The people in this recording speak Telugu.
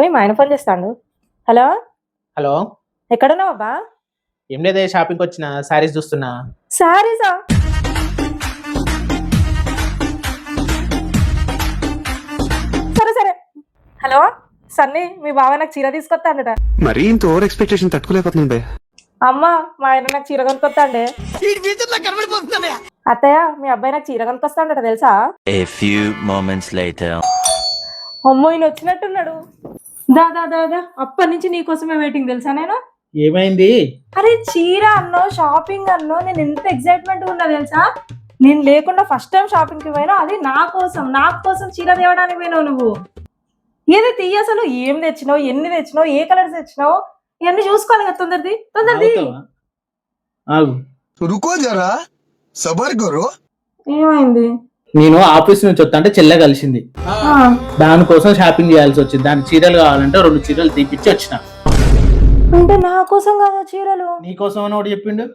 పోయి మా ఆయన ఫోన్ చేస్తాడు. హలో, హలో, ఎక్కడున్నావు అబ్బా? ఏం లేదే, షాపింగ్కి వచ్చిన శారీస్ చూస్తున్నా. శారీసా? సరే సరే. హలో సన్నీ, మీ బావ నాకు చీర తీసుకొస్తాడట. మరీ ఇంత ఓవర్ ఎక్స్పెక్టేషన్ తట్టుకోలేకపోతుంది బే. అమ్మా, మా ఆయన నాకు చీర కొనుక్కొస్తాండే. అత్తయ్య, మీ అబ్బాయి నాకు చీర కొనుక్కొస్తాడట తెలుసా? A few moments later. అమ్మో, ఈయన వచ్చినట్టున్నాడు. దా దా దా దా, అప్పటి నుంచి నీకోసమే వెయిటింగ్ తెలుసా నేను. ఏమైంది? అరే చీర అన్నో, షాపింగ్ అన్నో, నేను ఎంత ఎక్సైట్మెంట్ ఉన్నా తెలుసా. నేను లేకుండా ఫస్ట్ టైం షాపింగ్ కి పోయినా, అది నా కోసం చీర తేవడానికి పోయినావు నువ్వు. ఏది తీయ, అసలు ఏం తెచ్చినావు, ఎన్ని తెచ్చినావు, ఏ కలర్స్ తెచ్చినావు, ఇవన్నీ చూసుకోవాలి కదా. తొందరది. ఆగు. रुको जरा सबर करो. ఏమైంది? నేను ఆఫీస్ నుంచి వస్తా అంటే చెల్లె కలిసింది. దానికోసం షాపింగ్ చేయాల్సి వచ్చింది. దానికి చీరలు కావాలంటే 2 చీరలు తీపిచ్చి వచ్చిన. అంటే నా కోసం కాదు చీరలు, నీకోసం అని ఒకటి చెప్పిండు.